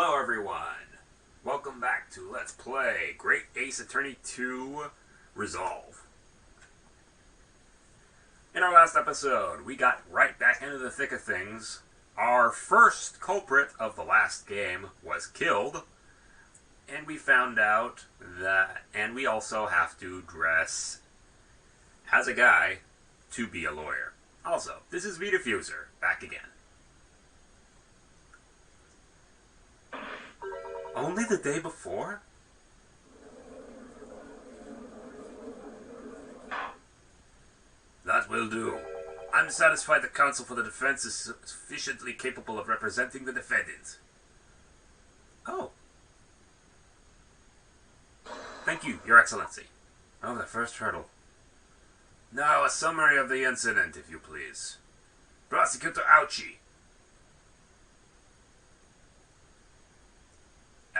Hello everyone! Welcome back to Let's Play Great Ace Attorney 2 Resolve. In our last episode, we got right back into the thick of things. Our first culprit of the last game was killed, and we found out that, and we also have to dress as a guy to be a lawyer. Also, this is V-Diffuser, back again. Only the day before? That will do. I'm satisfied the counsel for the defense is sufficiently capable of representing the defendant. Oh. Thank you, Your Excellency. Oh, the first hurdle. Now, a summary of the incident, if you please. Prosecutor Ouchie.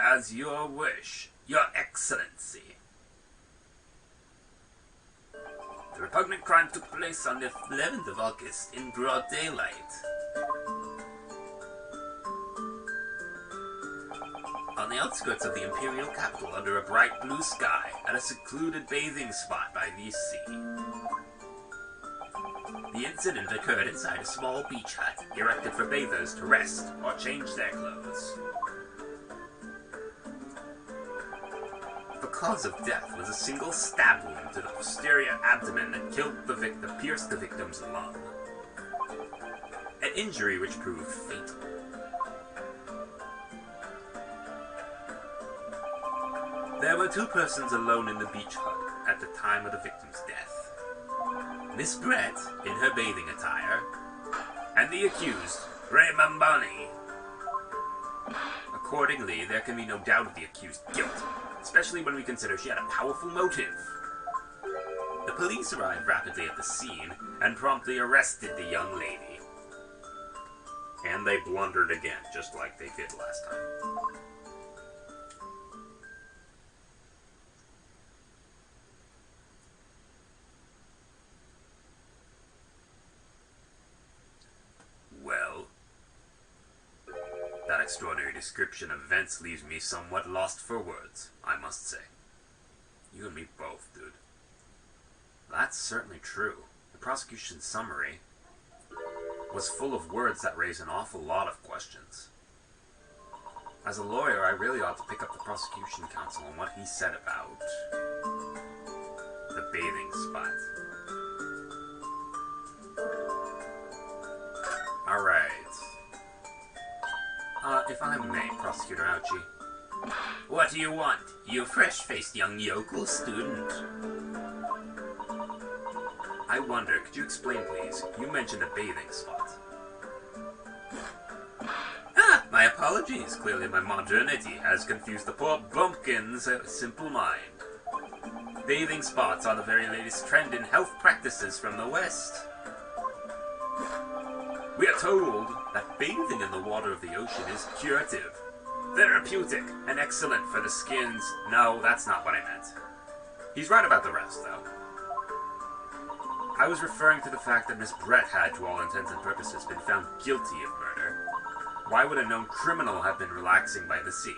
As your wish, Your Excellency. The repugnant crime took place on the 11th of August in broad daylight. On the outskirts of the imperial capital under a bright blue sky at a secluded bathing spot by the sea. The incident occurred inside a small beach hut erected for bathers to rest or change their clothes. The cause of death was a single stab wound to the posterior abdomen that pierced the victim's lung. An injury which proved fatal. There were two persons alone in the beach hut at the time of the victim's death. Miss Brett, in her bathing attire, and the accused, Raymond Bunny. Accordingly, there can be no doubt of the accused's guilt, especially when we consider she had a powerful motive. The police arrived rapidly at the scene and promptly arrested the young lady. And they blundered again, just like they did last time. Well, that extraordinary description of events leaves me somewhat lost for words, I must say. You and me both, dude. That's certainly true. The prosecution's summary was full of words that raise an awful lot of questions. As a lawyer, I really ought to pick up the prosecution counsel on what he said about the bathing spot. Alright. If I may, Prosecutor Ouchie. What do you want, you fresh-faced young yokel student? I wonder, could you explain, please? You mentioned a bathing spot. Ah, my apologies. Clearly my modernity has confused the poor bumpkin's simple mind. Bathing spots are the very latest trend in health practices from the West. We are told that bathing in the water of the ocean is curative, therapeutic, and excellent for the skin's... No, that's not what I meant. He's right about the rest, though. I was referring to the fact that Miss Brett had, to all intents and purposes, been found guilty of murder. Why would a known criminal have been relaxing by the sea?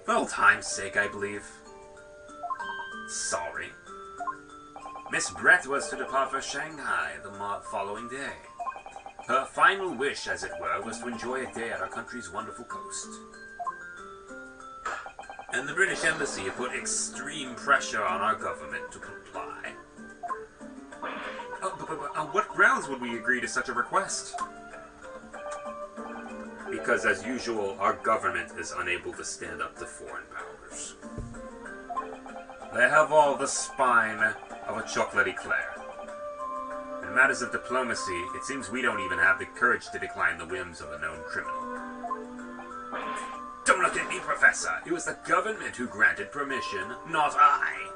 For old time's sake, I believe. Sorry. Miss Brett was to depart for Shanghai the following day. Her final wish, as it were, was to enjoy a day at our country's wonderful coast. And the British Embassy had put extreme pressure on our government to comply. On what grounds would we agree to such a request? Because, as usual, our government is unable to stand up to foreign powers. They have all the spine of a chocolate eclair. In matters of diplomacy, it seems we don't even have the courage to decline the whims of a known criminal. Don't look at me, Professor! It was the government who granted permission, not I!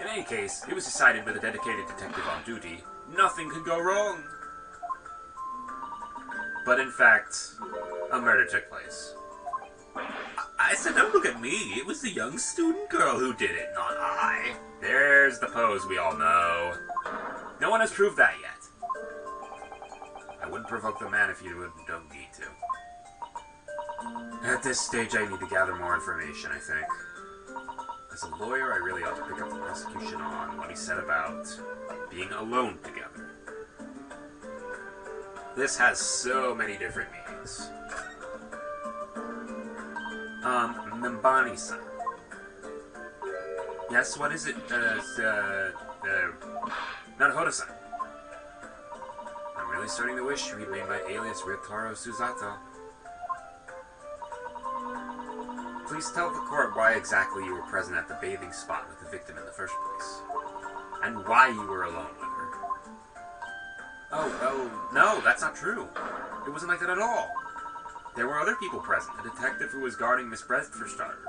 In any case, it was decided with a dedicated detective on duty, nothing could go wrong. But in fact, a murder took place. I said, don't look at me. It was the young student girl who did it, not I. There's the pose we all know. No one has proved that yet. Don't provoke the man if you don't need to. At this stage, I need to gather more information, I think. As a lawyer, I really ought to pick up the prosecution on what he said about being alone together. This has so many different meanings. Mbani-san. Yes, what is it? Naruhodo-san. I'm really starting to wish we'd made my alias Ryotaro Suzato. Please tell the court why exactly you were present at the bathing spot with the victim in the first place. And why you were alone with her. Oh, no, that's not true. It wasn't like that at all. There were other people present. A detective who was guarding Miss Brett, for starters.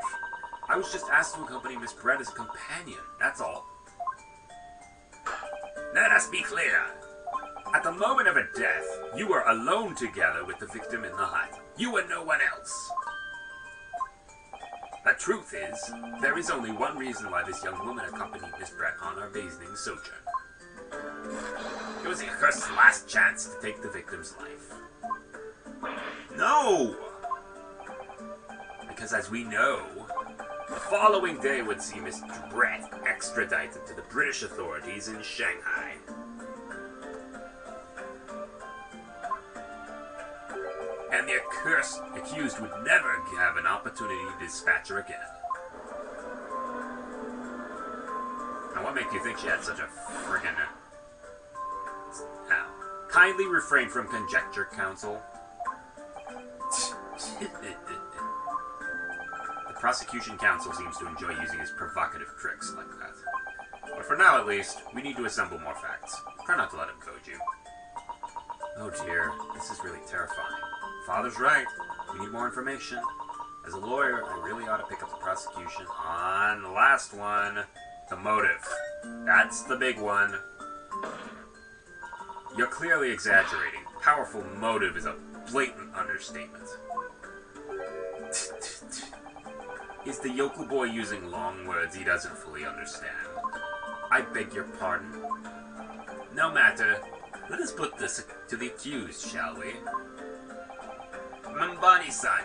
I was just asked to accompany Miss Brett as a companion, that's all. Let us be clear. At the moment of her death, you were alone together with the victim in the hut. You and no one else. The truth is, there is only one reason why this young woman accompanied Miss Brett on our bathing sojourn. It was her last chance to take the victim's life. No! Because as we know, the following day would see Miss Brett extradited to the British authorities in Shanghai. And the accursed accused would never have an opportunity to dispatch her again. Now, what makes you think she had such a friggin'... kindly refrain from conjecture, counsel. The prosecution counsel seems to enjoy using his provocative tricks like that. But for now, at least, we need to assemble more facts. Try not to let him code you. Oh dear, this is really terrifying. Father's right. We need more information. As a lawyer, I really ought to pick up the prosecution on the last one, the motive. That's the big one. You're clearly exaggerating. Powerful motive is a blatant understatement. Is the yokel boy using long words he doesn't fully understand? I beg your pardon. No matter. Let us put this to the accused, shall we? Mbani-san,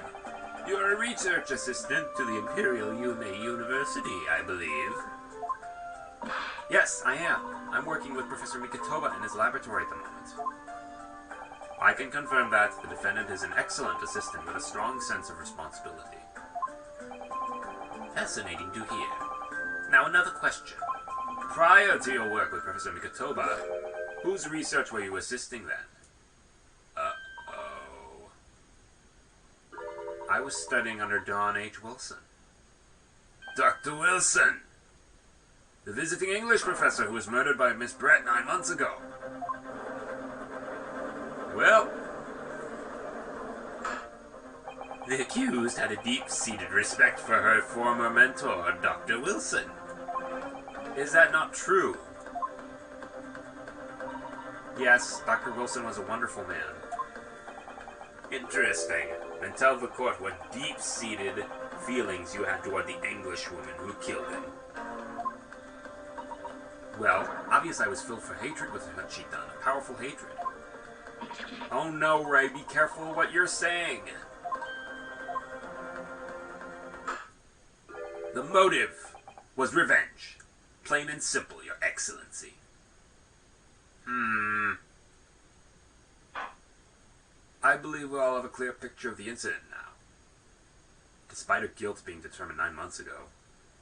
you're a research assistant to the Imperial Yume University, I believe. Yes, I am. I'm working with Professor Mikotoba in his laboratory at the moment. I can confirm that the defendant is an excellent assistant with a strong sense of responsibility. Fascinating to hear. Now another question. Prior to your work with Professor Mikotoba, whose research were you assisting then? I was studying under Don H. Wilson. Dr. Wilson! The visiting English professor who was murdered by Miss Brett 9 months ago. Well, the accused had a deep-seated respect for her former mentor, Dr. Wilson. Is that not true? Yes, Dr. Wilson was a wonderful man. Interesting. And tell the court what deep-seated feelings you had toward the Englishwoman who killed him. Well, obviously I was filled for hatred with what she'd done. A powerful hatred. Oh no, Ray, be careful what you're saying. The motive was revenge. Plain and simple, Your Excellency. I believe we all have a clear picture of the incident now. Despite her guilt being determined 9 months ago,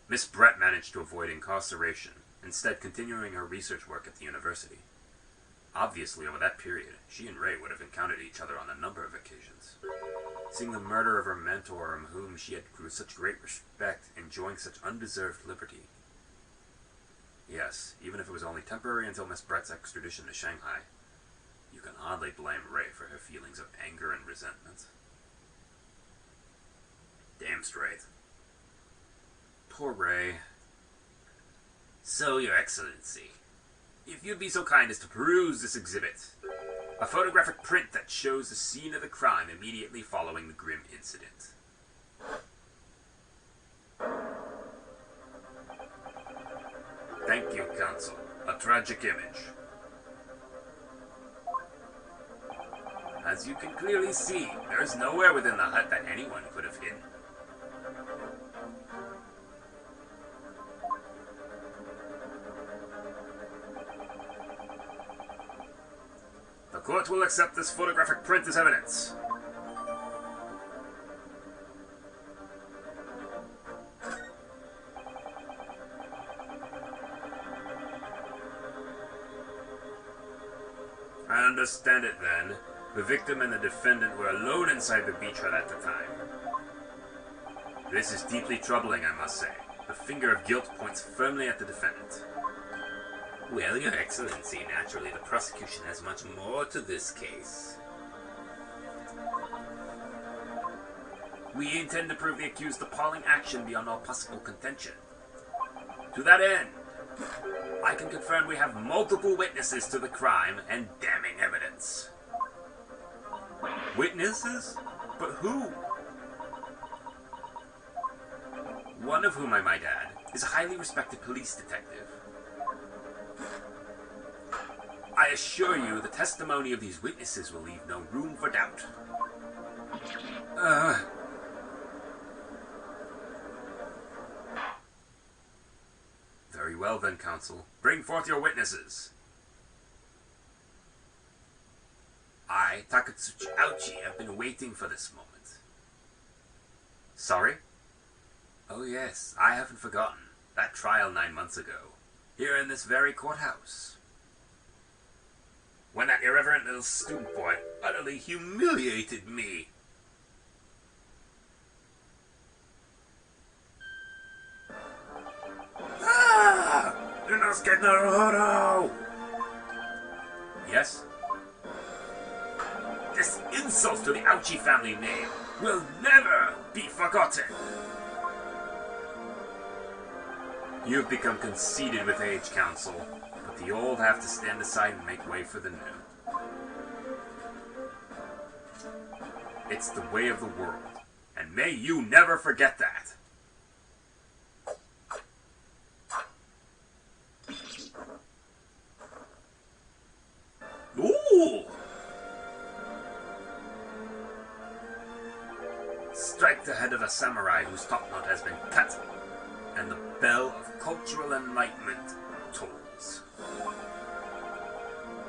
Miss Brett managed to avoid incarceration, instead continuing her research work at the university. Obviously, over that period, she and Ray would have encountered each other on a number of occasions. Seeing the murder of her mentor, from whom she had grew such great respect, enjoying such undeserved liberty. Yes, even if it was only temporary until Miss Brett's extradition to Shanghai, you can hardly blame Ray for her feelings of anger and resentment. Damn straight. Poor Ray. So, Your Excellency, if you'd be so kind as to peruse this exhibit, a photographic print that shows the scene of the crime immediately following the grim incident. Thank you, Counsel. A tragic image. As you can clearly see, there is nowhere within the hut that anyone could have hidden. The court will accept this photographic print as evidence. I understand it then. The victim and the defendant were alone inside the beach hut at the time. This is deeply troubling, I must say. The finger of guilt points firmly at the defendant. Well, Your Excellency, naturally the prosecution has much more to this case. We intend to prove the accused's appalling action beyond all possible contention. To that end, I can confirm we have multiple witnesses to the crime and damning evidence. Witnesses? But who? One of whom, I might add, is a highly respected police detective. I assure you the testimony of these witnesses will leave no room for doubt. Very well then, counsel. Bring forth your witnesses. I, Takatsuchi Ouchi, have been waiting for this moment. Sorry? Oh yes, I haven't forgotten. That trial 9 months ago. Here in this very courthouse. When that irreverent little student boy utterly humiliated me. Ah! Inosuke Naruhodo! Yes? This insult to the Ouchi family name will never be forgotten. You've become conceited with age, counsel, but the old have to stand aside and make way for the new. It's the way of the world, and may you never forget that. Ooh! Strike the head of a samurai whose top knot has been cut, and the bell of cultural enlightenment tolls.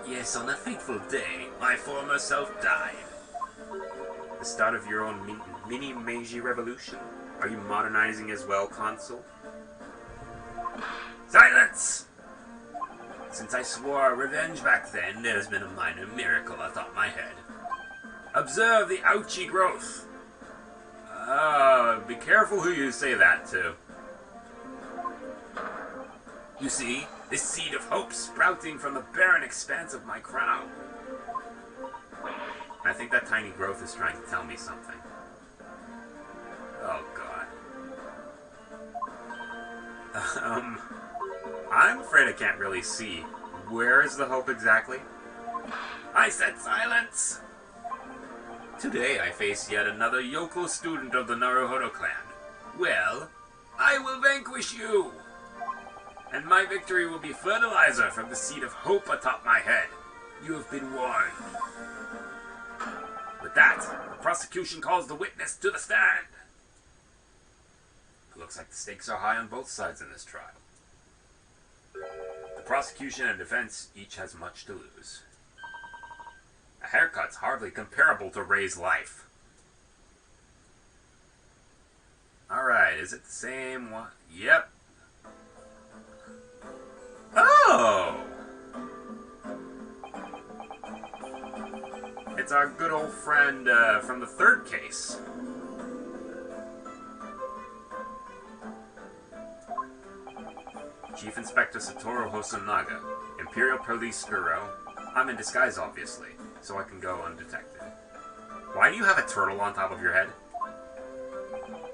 Yes, on a fateful day, my former self died. The start of your own mini Meiji revolution. Are you modernizing as well, Consul? Silence! Since I swore revenge back then, there's been a minor miracle atop my head. Observe the Ouchi growth. Be careful who you say that to. You see, this seed of hope sprouting from the barren expanse of my crown. I think that tiny growth is trying to tell me something. Oh, God. I'm afraid I can't really see. Where is the hope exactly? I said silence! Today I face yet another Yoko student of the Naruhodo clan. Well, I will vanquish you! And my victory will be fertilizer from the seed of hope atop my head. You have been warned. With that, the prosecution calls the witness to the stand. It looks like the stakes are high on both sides in this trial. The prosecution and defense each has much to lose. A haircut's hardly comparable to Ray's life. Alright, is it the same one? Yep. Oh! It's our good old friend from the third case. Chief Inspector Satoru Hosonaga, Imperial Police Bureau. I'm in disguise, obviously, so I can go undetected. Why do you have a turtle on top of your head?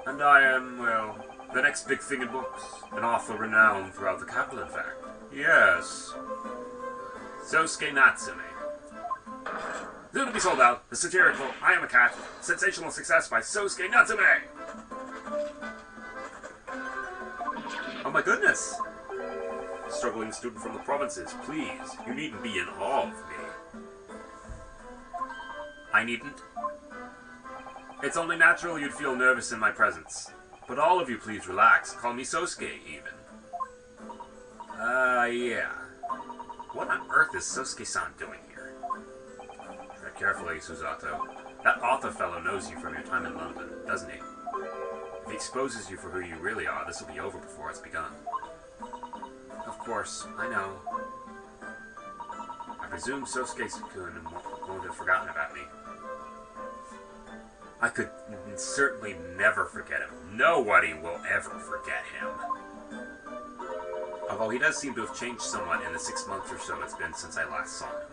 And I am, well, the next big thing in books. An author renowned throughout the capital, in fact. Yes. Sosuke Natsume. Soon to be sold out, the satirical I Am a Cat, sensational success by Sosuke Natsume! Oh my goodness! Struggling student from the provinces, please, you needn't be in awe of me. I needn't. It's only natural you'd feel nervous in my presence. But all of you please relax. Call me Sosuke, even. Yeah. What on earth is Sosuke-san doing here? Tread carefully, Susato. That author fellow knows you from your time in London, doesn't he? If he exposes you for who you really are, this will be over before it's begun. Of course, I know. I presume Sosuke-kun won't have forgotten about me. I could certainly never forget him. Nobody will ever forget him. Although he does seem to have changed somewhat in the 6 months or so it's been since I last saw him.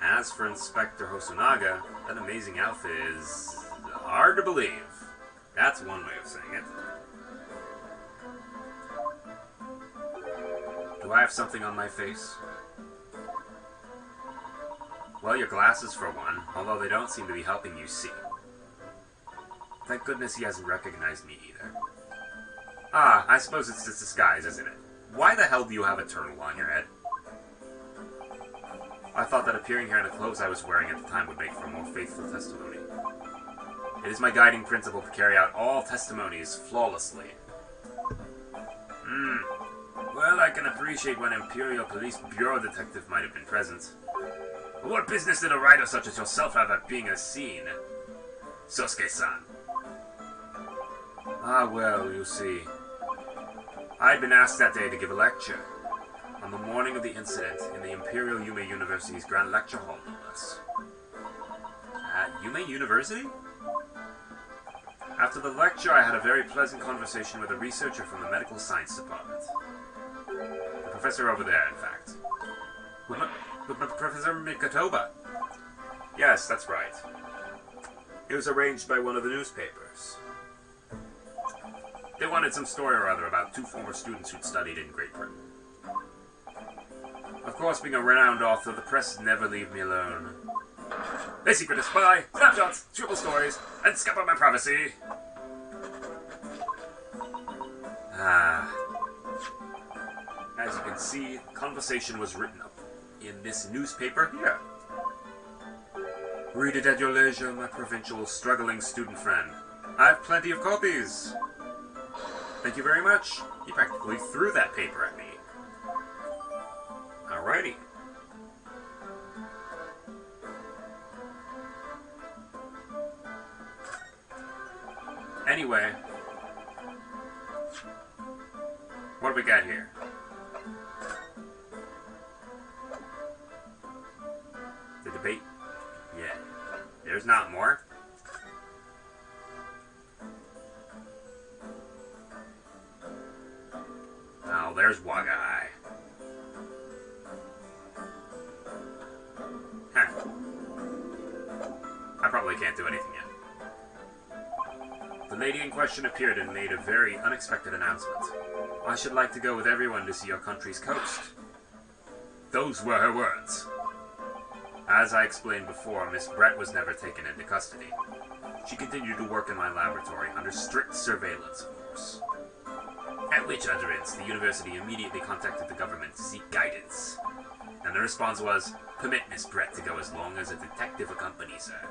As for Inspector Hosonaga, that amazing outfit is hard to believe. That's one way of saying it. Do I have something on my face? Well, your glasses for one, although they don't seem to be helping you see. Thank goodness he hasn't recognized me either. Ah, I suppose it's just disguise, isn't it? Why the hell do you have a turtle on your head? I thought that appearing here in the clothes I was wearing at the time would make for a more faithful testimony. It is my guiding principle to carry out all testimonies flawlessly. Well, I can appreciate when Imperial Police Bureau detective might have been present. But what business did a writer such as yourself have at being a scene? Sosuke-san. Ah, well, you see. I had been asked that day to give a lecture. On the morning of the incident, in the Imperial Yume University's Grand Lecture Hall, no less. At Yume University? After the lecture, I had a very pleasant conversation with a researcher from the Medical Science Department. The professor over there, in fact. Professor Mikotoba. Yes, that's right. It was arranged by one of the newspapers. They wanted some story or other about 2 former students who'd studied in Great Britain. Of course, being a renowned author, the press never leave me alone. They secret a spy, snapshots, triple stories, and scupper my privacy. As you can see, conversation was written up in this newspaper here. Read it at your leisure, my provincial, struggling student friend. I have plenty of copies. Thank you very much. You practically threw that paper at me. Alrighty. Anyway. What do we got here? The debate? Yeah. There's not more. Oh, there's Wagai. Huh. I probably can't do anything yet. The lady in question appeared and made a very unexpected announcement. I should like to go with everyone to see your country's coast. Those were her words. As I explained before, Miss Brett was never taken into custody. She continued to work in my laboratory under strict surveillance, of course. At which utterance, the university immediately contacted the government to seek guidance. And the response was, permit Miss Brett to go as long as a detective accompanies her.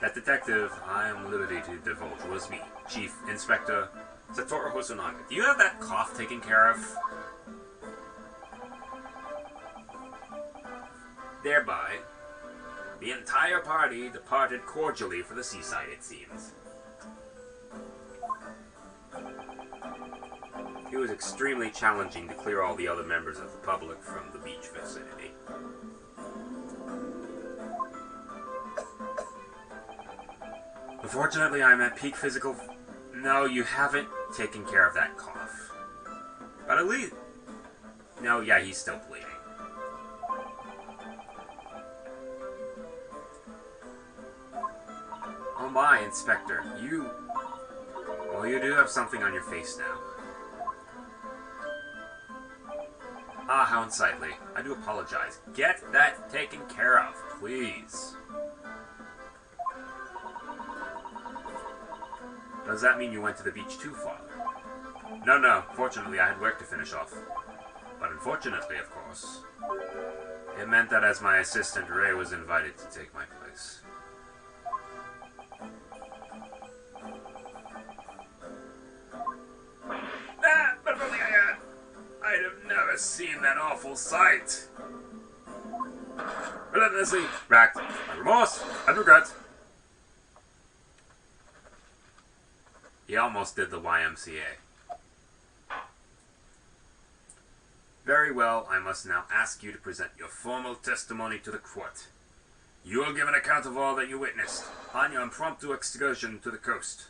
That detective, I am liberty to divulge, was me, Chief Inspector Satoru Hosonaga. Do you have that cough taken care of? Thereby, the entire party departed cordially for the seaside, it seems. It was extremely challenging to clear all the other members of the public from the beach vicinity. Unfortunately, I'm at peak physical... No, you haven't taken care of that cough. But at least... No, yeah, he's still bleeding. Oh my, Inspector, you... Well, you do have something on your face now. Ah, how unsightly. I do apologize. Get that taken care of, please. Does that mean you went to the beach too far? No. Fortunately, I had work to finish off. But unfortunately, of course. It meant that as my assistant, Ray was invited to take my place. Ah! But if only I had! I'd have never seen that awful sight! Relentlessly racked by remorse and regret. He almost did the YMCA. Very well, I must now ask you to present your formal testimony to the court. You will give an account of all that you witnessed on your impromptu excursion to the coast.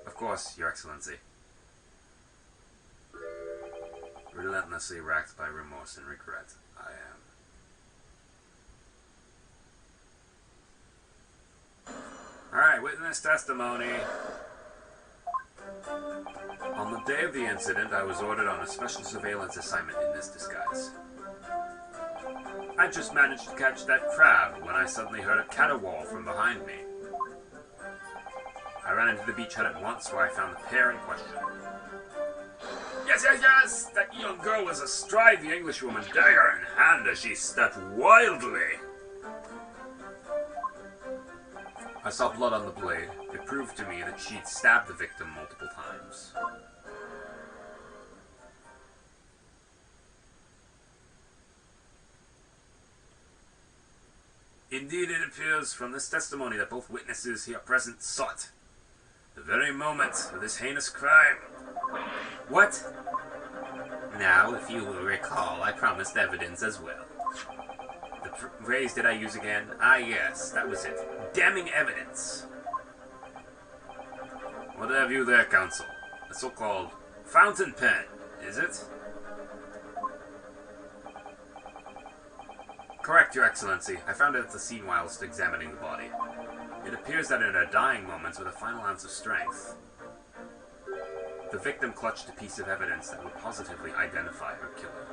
Of course, Your Excellency. Relentlessly racked by remorse and regret, I am. Alright, witness testimony. On the day of the incident, I was ordered on a special surveillance assignment in this disguise. I just managed to catch that crab when I suddenly heard a caterwaul from behind me. I ran into the beachhead at once, where I found the pair in question. Yes! That young girl was astride the Englishwoman, dagger in hand, as she stepped wildly. I saw blood on the blade. It proved to me that she'd stabbed the victim multiple times. Indeed, it appears from this testimony that both witnesses here present sought the very moment of this heinous crime. What? Now, if you will recall, I promised evidence as well. The phrase did I use again? Ah, yes, that was it. Damning evidence. What have you there, counsel? A so-called fountain pen, is it? Correct, Your Excellency. I found it at the scene whilst examining the body. It appears that in her dying moments, with a final ounce of strength, the victim clutched a piece of evidence that would positively identify her killer.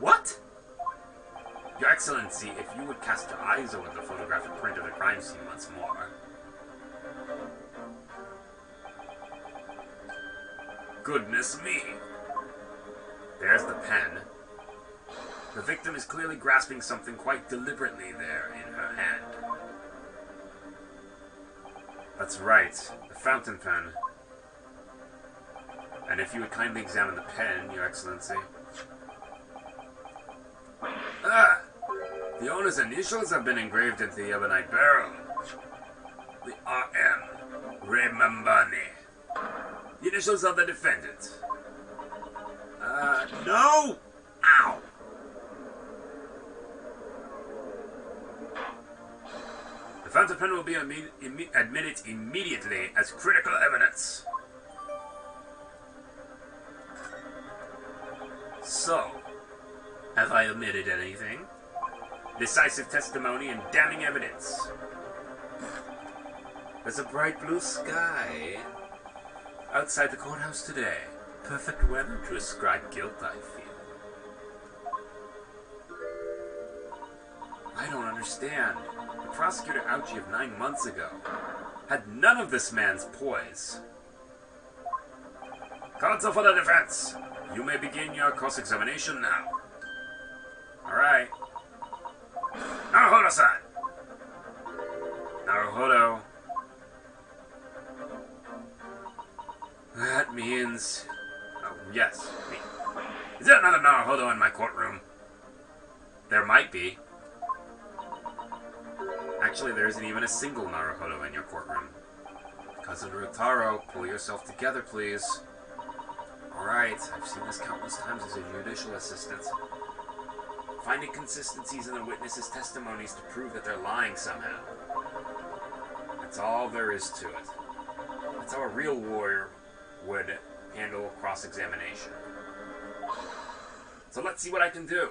What? Your Excellency, if you would cast your eyes over the photographic print of the crime scene once more. Goodness me! There's the pen. The victim is clearly grasping something quite deliberately there in her hand. That's right, the fountain pen. And if you would kindly examine the pen, Your Excellency. Ah! The owner's initials have been engraved into the ebonite barrel. The RM. Remembani. The initials of the defendant. No! Ow! The fountain pen will be admitted immediately as critical evidence. So, have I omitted anything? Decisive testimony and damning evidence. There's a bright blue sky outside the courthouse today. Perfect weather to ascribe guilt, I feel. I don't understand. The prosecutor Ouchie of 9 months ago had none of this man's poise. Counsel for the defense, you may begin your cross-examination now. Alright. Naruhodo-san! Naruhodo. That means... Oh, yes, me. Is there another Naruhodo in my courtroom? There might be. Actually, there isn't even a single Naruhodo in your courtroom. Cousin Rutaro, pull yourself together, please. Alright, I've seen this countless times as a judicial assistant. Find inconsistencies in the witnesses' testimonies to prove that they're lying somehow. That's all there is to it. That's how a real lawyer would handle cross-examination. So let's see what I can do.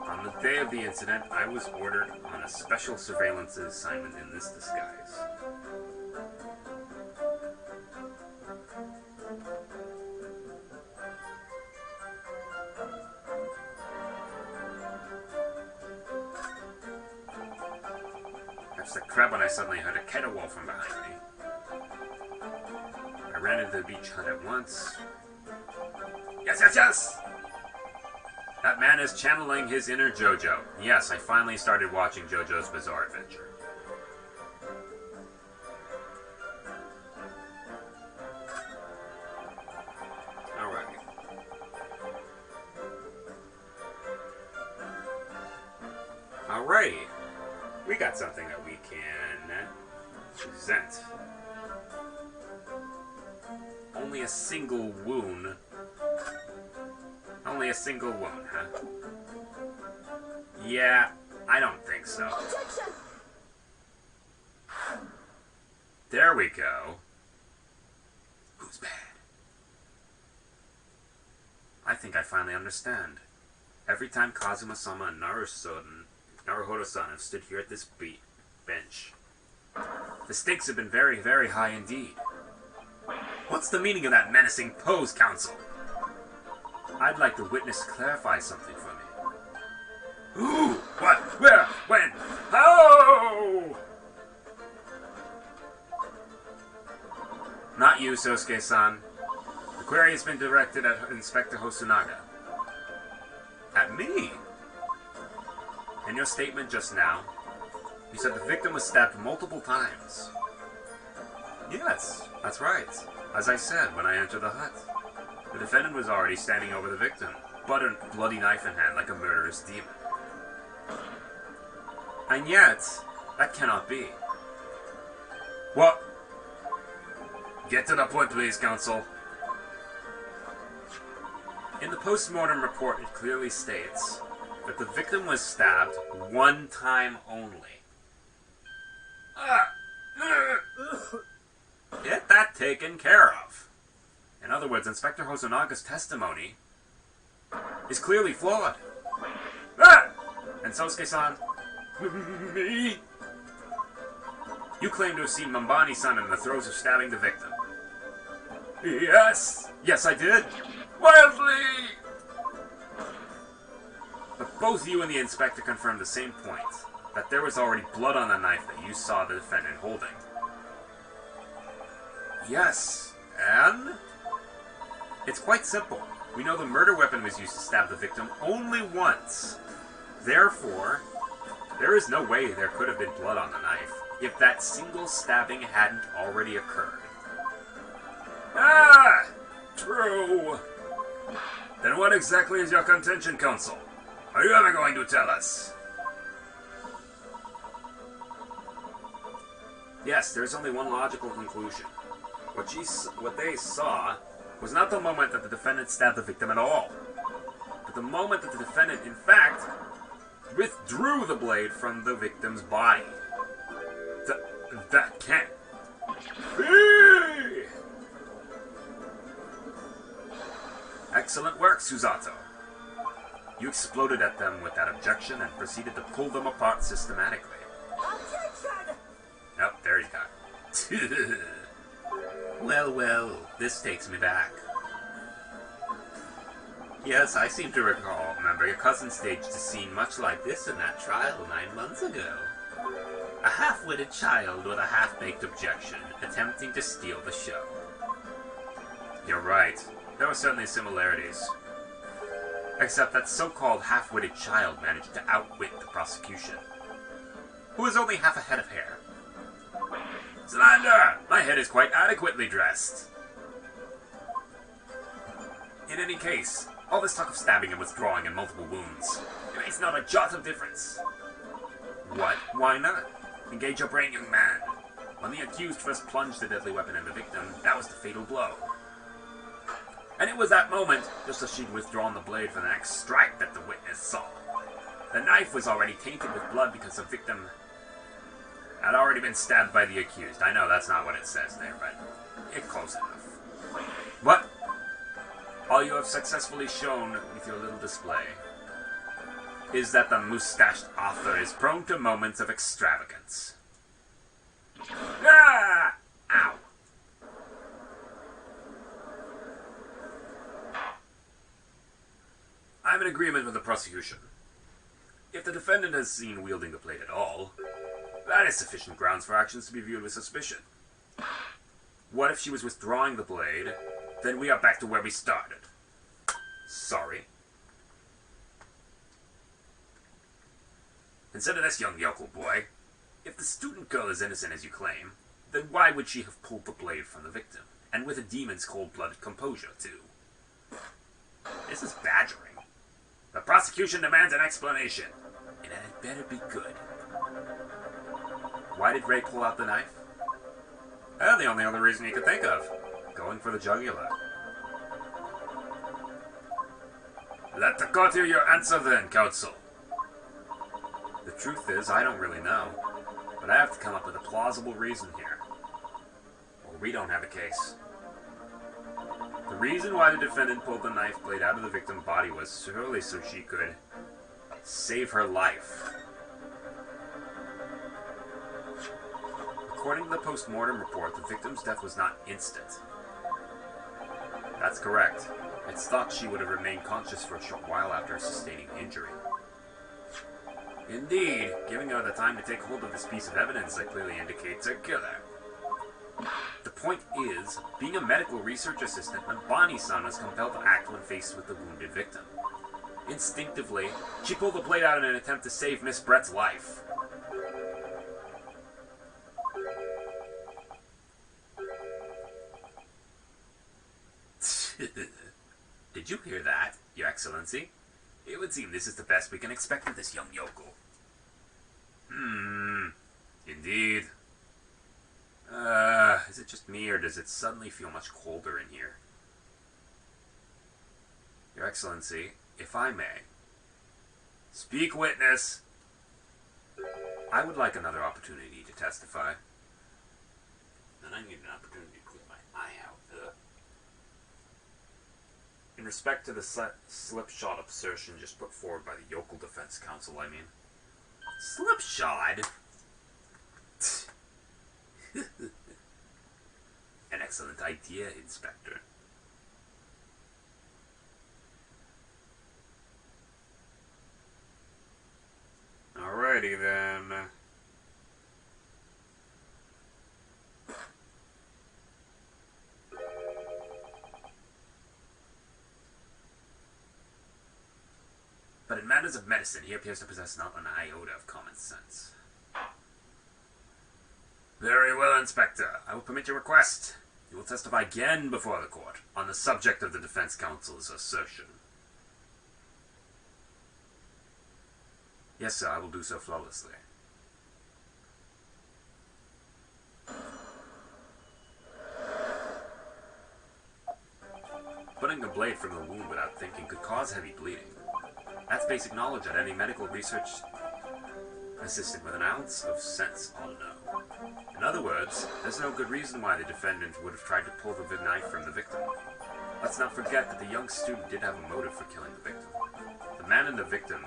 On the day of the incident, I was ordered on a special surveillance assignment in this disguise. just like crap when I suddenly heard a caterwaul from behind me. I ran into the beach hut at once. Yes, yes, yes! That man is channeling his inner JoJo. Yes, I finally started watching JoJo's Bizarre Adventure. Alright. Alright. We got something that we can present. Only a single wound. Only a single wound, huh? Yeah, I don't think so. There we go. Who's bad? I think I finally understand. Every time Kazuma-sama and Naruhodo-san have stood here at this bench, the stakes have been very, very high indeed. What's the meaning of that menacing pose, Council? I'd like the witness to clarify something for me. Who? What? Where? When? How? Not you, Sosuke-san. The query has been directed at Inspector Hosonaga. At me? In your statement just now, you said the victim was stabbed multiple times. Yes, that's right. As I said when I entered the hut. The defendant was already standing over the victim, bloody knife in hand like a murderous demon. And yet, that cannot be. What? Get to the point, please, Counsel. In the post-mortem report, it clearly states that the victim was stabbed one time only. Get that taken care of. In other words, Inspector Hosonaga's testimony is clearly flawed. And Sosuke-san, me? You claim to have seen Mambani-san in the throes of stabbing the victim. Yes! Yes, I did! Wildly! But both you and the inspector confirmed the same point, that there was already blood on the knife that you saw the defendant holding. Yes, and? It's quite simple. We know the murder weapon was used to stab the victim only once. Therefore, there is no way there could have been blood on the knife if that single stabbing hadn't already occurred. Ah! True. Then what exactly is your contention, Counsel? Are you ever going to tell us? Yes, there's only one logical conclusion. What they saw was not the moment that the defendant stabbed the victim at all, but the moment that the defendant, in fact, withdrew the blade from the victim's body. That can't be! Excellent work, Susato. You exploded at them with that objection and proceeded to pull them apart systematically. Objection! Nope, there you go. Well, this takes me back. Yes, I seem to remember your cousin staged a scene much like this in that trial 9 months ago. A half-witted child with a half-baked objection, attempting to steal the show. You're right. There were certainly similarities. Except that so-called half-witted child managed to outwit the prosecution, who was only half a head of hair. Slander! My head is quite adequately dressed. In any case, all this talk of stabbing and withdrawing and multiple wounds, it makes not a jot of difference. What? Why not? Engage your brain, young man. When the accused first plunged the deadly weapon in the victim, that was the fatal blow. And it was that moment, just as she'd withdrawn the blade for the next strike, that the witness saw. The knife was already tainted with blood because the victim had already been stabbed by the accused. I know that's not what it says there, but it's close enough. What? All you have successfully shown with your little display is that the mustached author is prone to moments of extravagance. Ah! Ow. I'm in agreement with the prosecution. If the defendant is seen wielding the blade at all, That is sufficient grounds for actions to be viewed with suspicion. What if she was withdrawing the blade? Then we are back to where we started. Sorry. Consider this, young yokel boy. If the student girl is innocent as you claim, then why would she have pulled the blade from the victim? And with a demon's cold-blooded composure, too. This is badgering. The prosecution demands an explanation, and it better be good. Why did Ray pull out the knife? The only other reason you could think of. Going for the jugular. Let the court hear your answer then, counsel. The truth is, I don't really know. But I have to come up with a plausible reason here. Or we don't have a case. The reason why the defendant pulled the knife blade out of the victim's body was surely so she could save her life. According to the post-mortem report, the victim's death was not instant. That's correct. It's thought she would have remained conscious for a short while after sustaining the injury. Indeed, giving her the time to take hold of this piece of evidence that clearly indicates a killer. The point is, being a medical research assistant, Bonnie-san was compelled to act when faced with the wounded victim. Instinctively, she pulled the blade out in an attempt to save Miss Brett's life. Did you hear that, Your Excellency? It would seem this is the best we can expect of this young yokel. Indeed. Is it just me, or does it suddenly feel much colder in here? Your Excellency, if I may. Speak, witness! I would like another opportunity to testify. And I need an opportunity to clean my eye out. In respect to the slipshod assertion just put forward by the Yokel Defense Counsel, I mean. Slipshod? An excellent idea, Inspector. Alrighty then. But in matters of medicine, he appears to possess not an iota of common sense. Very well, Inspector. I will permit your request. You will testify again before the court on the subject of the defense counsel's assertion. Yes, sir, I will do so flawlessly. Putting a blade from the wound without thinking could cause heavy bleeding. That's basic knowledge that any medical research assistant with an ounce of sense ought to know. In other words, there's no good reason why the defendant would have tried to pull the knife from the victim. Let's not forget that the young student did have a motive for killing the victim. The man and the victim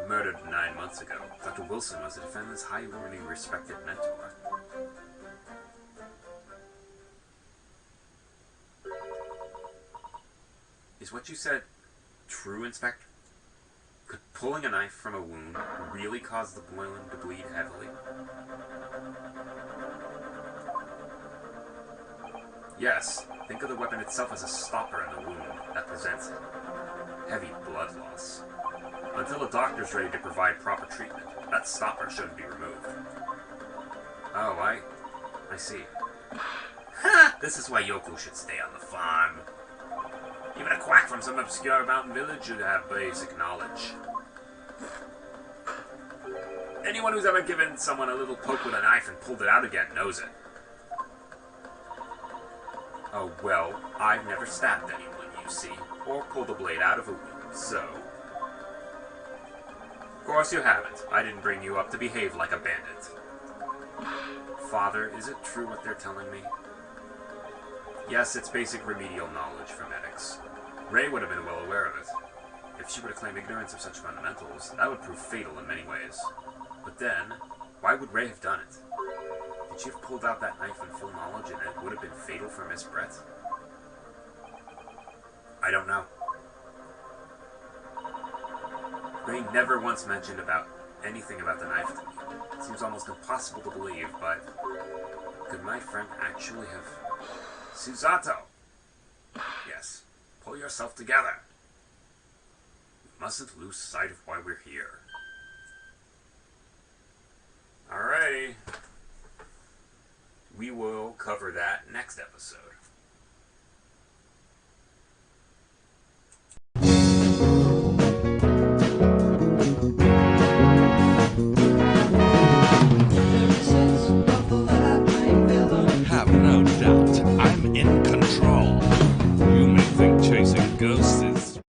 murdered 9 months ago. Dr. Wilson was the defendant's highly respected mentor. Is what you said true, Inspector? Could pulling a knife from a wound really cause the boiling to bleed heavily? Yes, think of the weapon itself as a stopper in the wound that presents heavy blood loss. Until a doctor's ready to provide proper treatment, that stopper shouldn't be removed. Oh, I see. Ha! This is why Yoku should stay on the farm. Even a quack from some obscure mountain village should have basic knowledge. Anyone who's ever given someone a little poke with a knife and pulled it out again knows it. Oh, well, I've never stabbed anyone, you see, or pulled a blade out of a wound, so... Of course you haven't. I didn't bring you up to behave like a bandit. Father, is it true what they're telling me? Yes, it's basic remedial knowledge for medics. Ray would have been well aware of it. If she were to claim ignorance of such fundamentals, that would prove fatal in many ways. But then, why would Ray have done it? Did she have pulled out that knife in full knowledge and it would have been fatal for Miss Brett? I don't know. Ray never once mentioned about anything about the knife to me. It seems almost impossible to believe, but could my friend actually have... Susato! Yes, pull yourself together. We mustn't lose sight of why we're here. Alrighty. We will cover that next episode.